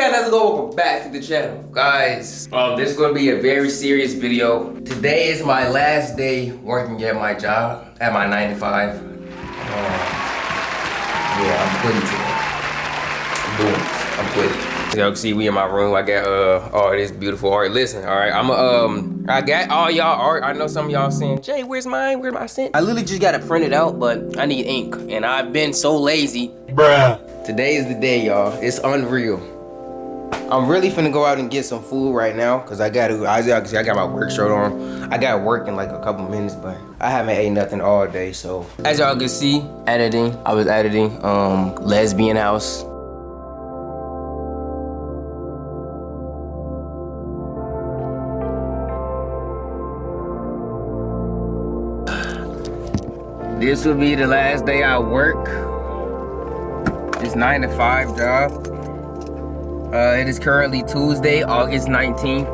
guys, how's it going? Welcome back to the channel. Guys, this is gonna be a very serious video. Today is my last day working at my job, at my 9 to 5. Yeah, I'm quitting today. I'm quitting. As y'all can see, we in my room. I got all this beautiful art. Listen, all right, I got all y'all art. I know some of y'all saying, Jay, where's mine? Where's my scent? I literally just got it printed out, but I need ink, and I've been so lazy. Bruh. Today is the day, y'all. It's unreal. I'm really finna go out and get some food right now, cause I got my work shirt on. I got work in like a couple minutes, but I haven't ate nothing all day, so. As y'all can see, I was editing Lesbian House. This will be the last day I work. It's 9 to 5 job. It is currently Tuesday, August 19th,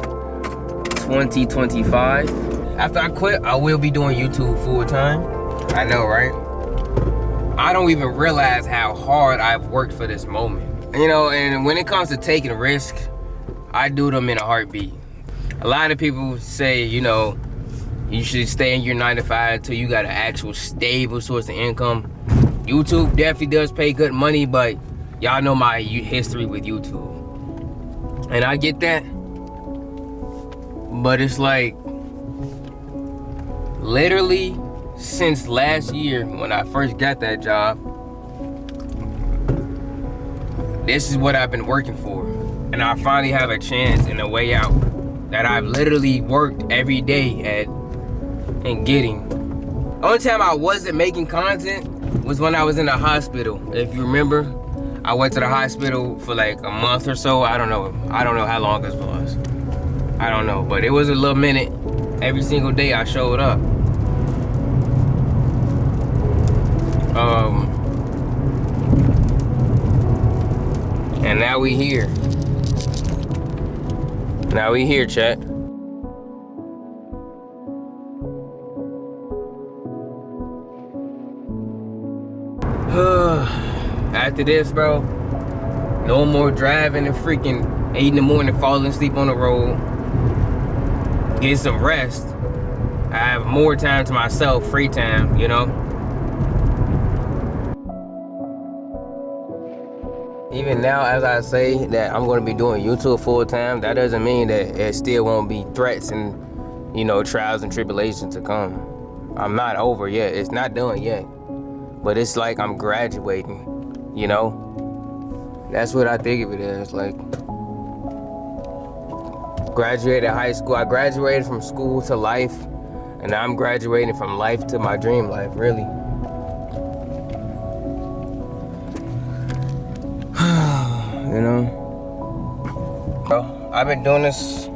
2025. After I quit, I will be doing YouTube full time. I know, right? I don't even realize how hard I've worked for this moment. You know, and when it comes to taking risks, I do them in a heartbeat. A lot of people say, you know, you should stay in your 9 to 5 until you got an actual stable source of income. YouTube definitely does pay good money, but y'all know my history with YouTube. And I get that. But it's like, literally since last year when I first got that job, this is what I've been working for. And I finally have a chance and a way out that I've literally worked every day at and getting. Only time I wasn't making content was when I was in the hospital. If you remember, I went to the hospital for like a month or so. I don't know how long this was. I don't know, but it was a little minute. Every single day I showed up. And now we here. Now we here, chat. After this, bro, no more driving and freaking 8 in the morning, falling asleep on the road. Get some rest. I have more time to myself, free time, you know? Even now, as I say that I'm gonna be doing YouTube full time, that doesn't mean that it still won't be threats and, you know, trials and tribulations to come. I'm not over yet, it's not done yet. But it's like I'm graduating, you know? That's what I think of it as, like. Graduated high school, I graduated from school to life, and now I'm graduating from life to my dream life, really. You know? Bro, I've been doing this.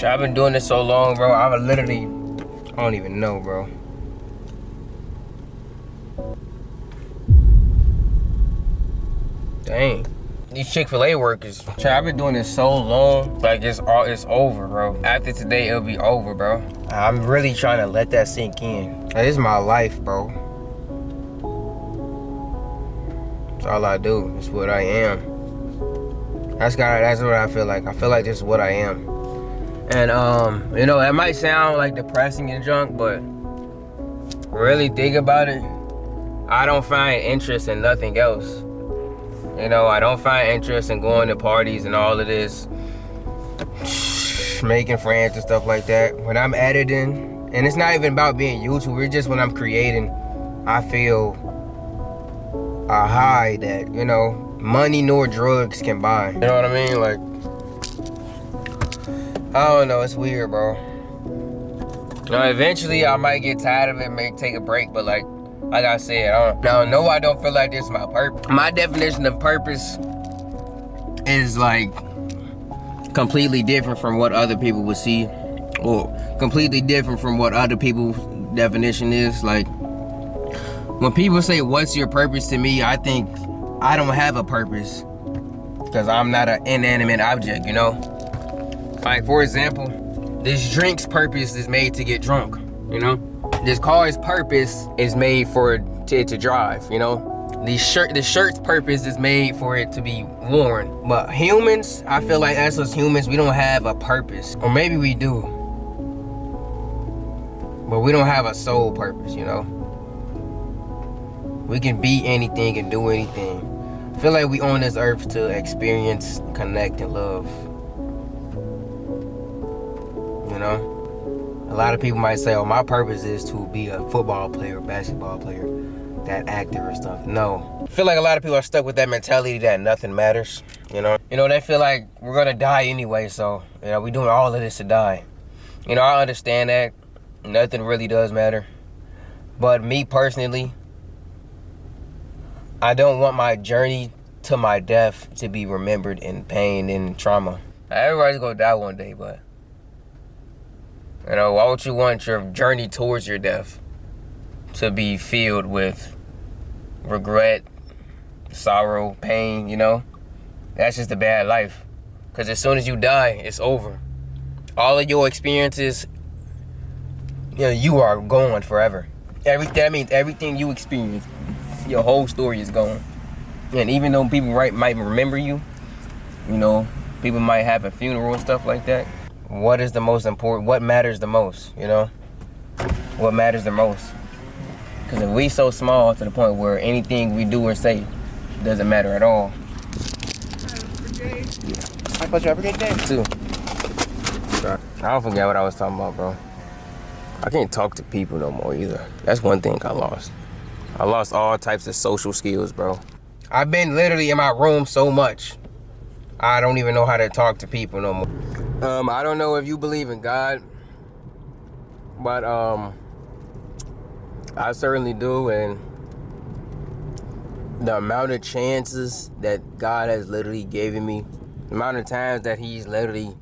I've been doing this so long, bro. I don't even know, bro. Dang. These Chick-fil-A workers. I've been doing this so long, like it's over, bro. After today, it'll be over, bro. I'm really trying to let that sink in. This is my life, bro. That's all I do. It's what I am. That's what I feel like. I feel like this is what I am. And you know, that might sound like depressing and junk, but really think about it, I don't find interest in nothing else. You know, I don't find interest in going to parties and all of this, making friends and stuff like that. When I'm editing, and it's not even about being YouTuber, it's just when I'm creating, I feel a high that, you know, money nor drugs can buy. You know what I mean? Like, I don't know, it's weird, bro. Now, eventually I might get tired of it, may take a break, but like I said, I don't feel like this is my purpose. My definition of purpose is like completely different from what other people would see, or completely different from what other people's definition is. Like, when people say, what's your purpose, to me, I think I don't have a purpose because I'm not an inanimate object, you know? Like, for example, this drink's purpose is made to get drunk, you know? This car's purpose is made for it to drive, you know? The shirt's purpose is made for it to be worn. But humans, I feel like as us humans, we don't have a purpose. Or maybe we do. But we don't have a soul purpose, you know? We can be anything and do anything. I feel like we on this earth to experience, connect, and love. You know? A lot of people might say, oh, my purpose is to be a football player, basketball player, that actor or stuff. No. I feel like a lot of people are stuck with that mentality that nothing matters, you know? You know, they feel like we're gonna die anyway, so, you know, we're doing all of this to die. You know, I understand that. Nothing really does matter. But me personally, I don't want my journey to my death to be remembered in pain and trauma. Everybody's gonna die one day, but you know, why would you want your journey towards your death to be filled with regret, sorrow, pain, you know? That's just a bad life. Because as soon as you die, it's over. All of your experiences, you know, you are gone forever. That means everything you experience, your whole story is gone. And even though people might remember you, you know, people might have a funeral and stuff like that. What is the most important? What matters the most, you know? What matters the most? Because if we so small to the point where anything we do or say doesn't matter at all. I thought you have a good day. Too. I don't forget what I was talking about, bro. I can't talk to people no more either. That's one thing I lost. I lost all types of social skills, bro. I've been literally in my room so much, I don't even know how to talk to people no more. I don't know if you believe in God, but I certainly do, and the amount of chances that God has literally given me, the amount of times that he's literally,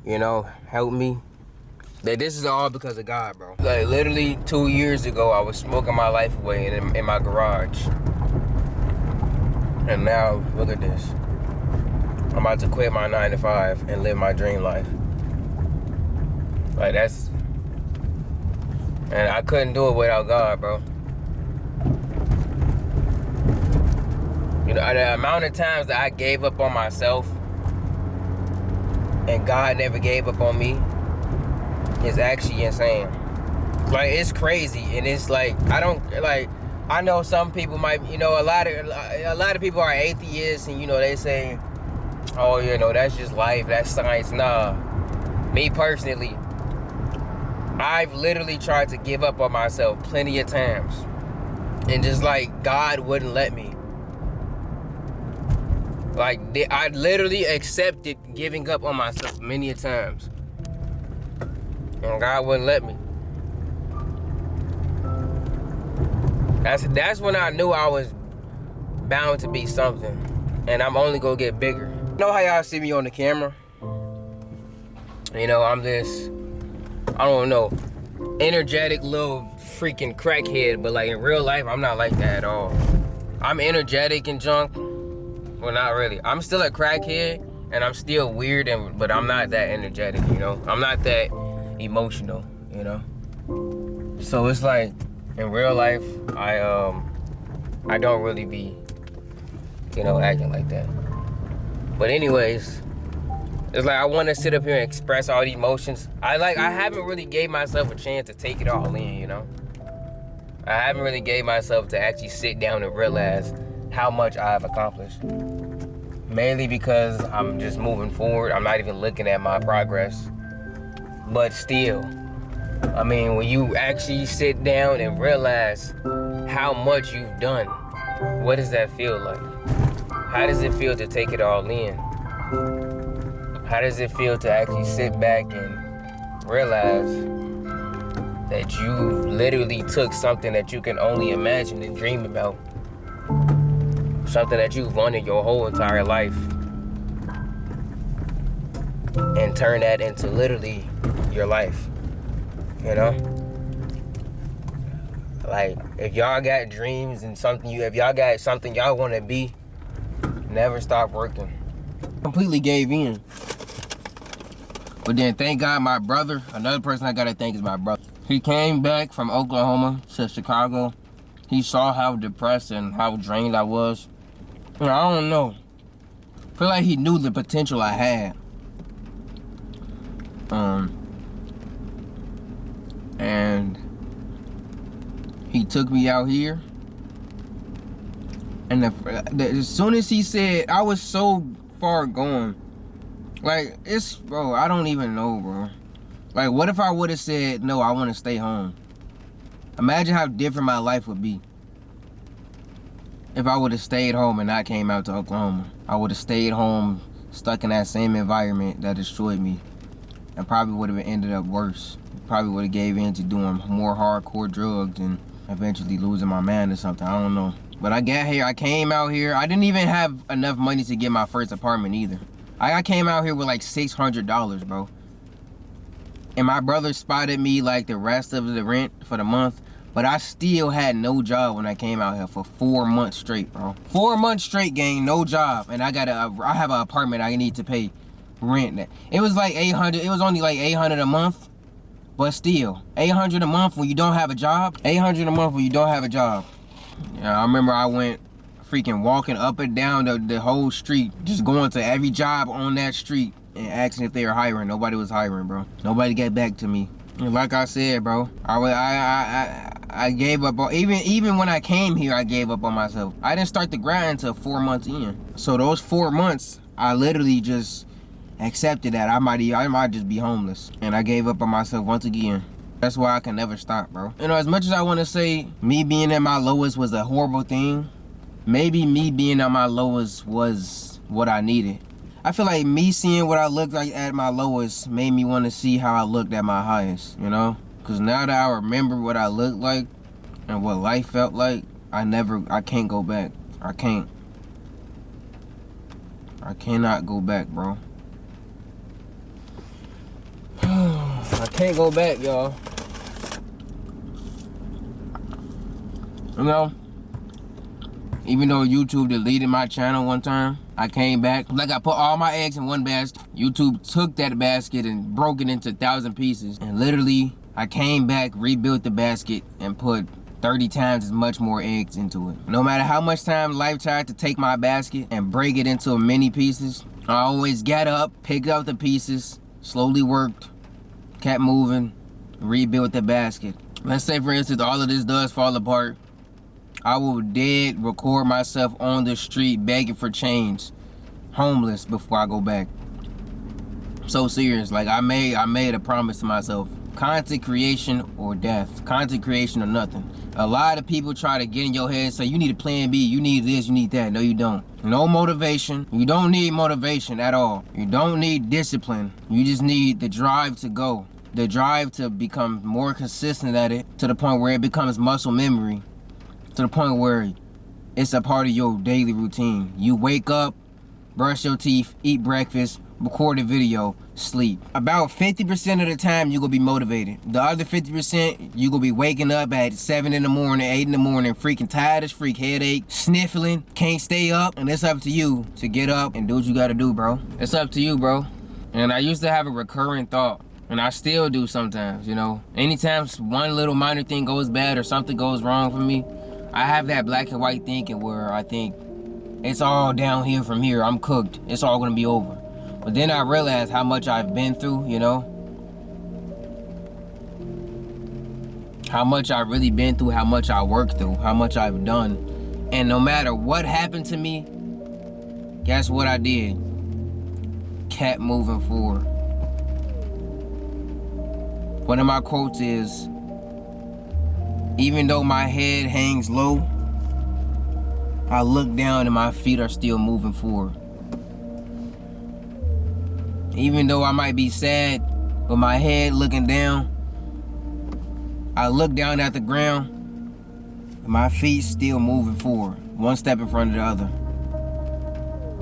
you know, helped me, that this is all because of God, bro. Like literally 2 years ago, I was smoking my life away in my garage. And now, look at this. I'm about to quit my 9 to 5 and live my dream life. Like that's, and I couldn't do it without God, bro. You know, the amount of times that I gave up on myself and God never gave up on me is actually insane. Like, it's crazy, and it's like, I know some people might, you know, a lot of people are atheists, and you know, they say, oh, you know, that's just life, that's science. Nah, me personally, I've literally tried to give up on myself plenty of times, and just like God wouldn't let me. Like, I literally accepted giving up on myself many a times, and God wouldn't let me. That's when I knew I was bound to be something, and I'm only gonna get bigger. You know how y'all see me on the camera? You know, I'm this, I don't know, energetic little freaking crackhead, but like in real life, I'm not like that at all. I'm energetic and junk. Well, not really. I'm still a crackhead, and I'm still weird, but I'm not that energetic, you know? I'm not that emotional, you know? So it's like, in real life, I don't really be, you know, acting like that. But anyways, it's like I want to sit up here and express all the emotions. I haven't really gave myself a chance to take it all in, you know? I haven't really gave myself to actually sit down and realize how much I've accomplished. Mainly because I'm just moving forward. I'm not even looking at my progress. But still, I mean, when you actually sit down and realize how much you've done, what does that feel like? How does it feel to take it all in? How does it feel to actually sit back and realize that you literally took something that you can only imagine and dream about, something that you've wanted your whole entire life, and turn that into literally your life, you know? Like, if y'all got dreams and if y'all got something y'all want to be, never stop working. Completely gave in. But then thank God my brother, another person I gotta thank is my brother. He came back from Oklahoma to Chicago. He saw how depressed and how drained I was. And I don't know. I feel like he knew the potential I had. And he took me out here. And as soon as he said, I was so far gone. Like, bro, I don't even know, bro. Like, what if I would have said, no, I want to stay home? Imagine how different my life would be if I would have stayed home and not came out to Oklahoma. I would have stayed home, stuck in that same environment that destroyed me, and probably would have ended up worse. Probably would have gave in to doing more hardcore drugs and eventually losing my man or something. I don't know. But I got here, I came out here. I didn't even have enough money to get my first apartment either. I came out here with like $600, bro. And my brother spotted me like the rest of the rent for the month. But I still had no job when I came out here for 4 months straight, bro. 4 months straight, gang, no job. And I have an apartment I need to pay rent. It was like $800, it was only like $800 a month. But still, $800 a month when you don't have a job. $800 a month when you don't have a job. Yeah, I remember I went freaking walking up and down the whole street, just going to every job on that street and asking if they were hiring. Nobody was hiring, bro. Nobody got back to me. And like I said, bro, I gave up on, even when I came here, I gave up on myself. I didn't start the grind until 4 months in. So those 4 months, I literally just accepted that I might just be homeless. And I gave up on myself once again. That's why I can never stop, bro. You know, as much as I want to say me being at my lowest was a horrible thing, maybe me being at my lowest was what I needed. I feel like me seeing what I looked like at my lowest made me want to see how I looked at my highest, you know? Because now that I remember what I looked like and what life felt like, I can't go back. I cannot go back, bro. I can't go back, y'all. You know, even though YouTube deleted my channel one time, I came back. Like, I put all my eggs in one basket. YouTube took that basket and broke it into 1,000 pieces. And literally, I came back, rebuilt the basket, and put 30 times as much more eggs into it. No matter how much time life tried to take my basket and break it into many pieces, I always got up, picked up the pieces, slowly worked, kept moving, rebuilt the basket. Let's say, for instance, all of this does fall apart. I will dead record myself on the street begging for change, homeless, before I go back. So serious. Like, I made a promise to myself. Content creation or death. Content creation or nothing. A lot of people try to get in your head and say, you need a plan B, you need this, you need that. No, you don't. No motivation. You don't need motivation at all. You don't need discipline. You just need the drive to go. The drive to become more consistent at it, to the point where it becomes muscle memory. To the point where it's a part of your daily routine. You wake up, brush your teeth, eat breakfast, record a video, sleep. About 50% of the time, you're gonna be motivated. The other 50%, you're gonna be waking up at 7 in the morning, 8 in the morning, freaking tired as freak, headache, sniffling, can't stay up. And it's up to you to get up and do what you gotta do, bro. It's up to you, bro. And I used to have a recurring thought, and I still do sometimes, you know. Anytime one little minor thing goes bad or something goes wrong for me, I have that black and white thinking where I think it's all downhill from here. I'm cooked. It's all gonna be over. But then I realized how much I've been through, you know? How much I've really been through, how much I worked through, how much I've done. And no matter what happened to me, guess what I did? Kept moving forward. One of my quotes is, even though my head hangs low, I look down and my feet are still moving forward. Even though I might be sad with my head looking down, I look down at the ground and my feet still moving forward, one step in front of the other.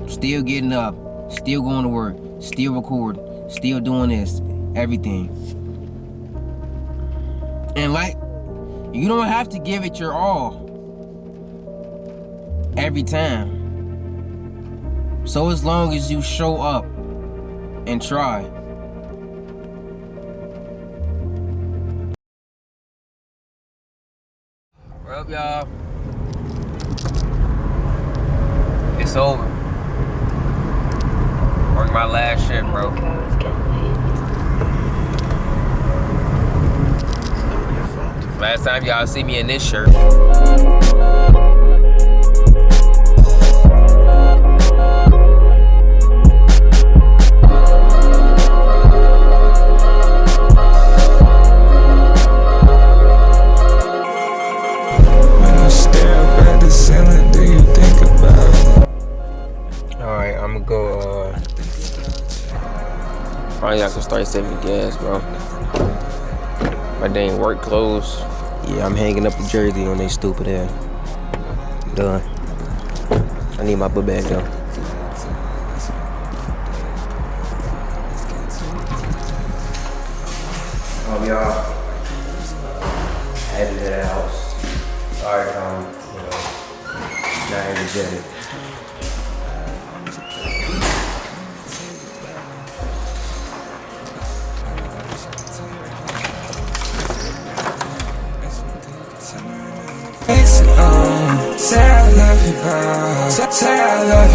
Still getting up, still going to work, still recording, still doing this, everything. And like, you don't have to give it your all every time. So as long as you show up and try. up, y'all? It's over. Work my last shift, bro. Last time y'all see me in this shirt. Alright, I'm gonna go, finally I can start saving gas, bro. My dang work clothes. Yeah, I'm hanging up the jersey on they stupid ass. Done. I need my book bag though. Oh, y'all. Headed to the house. Sorry, not energetic. Say I love you, say I love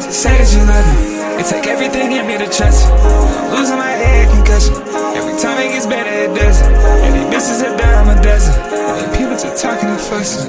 you, say that you love me. It take everything in me to trust you. Losing my head, concussion. Every time it gets better, it doesn't. And these bitches are down a dozen. And people just talking and fussing.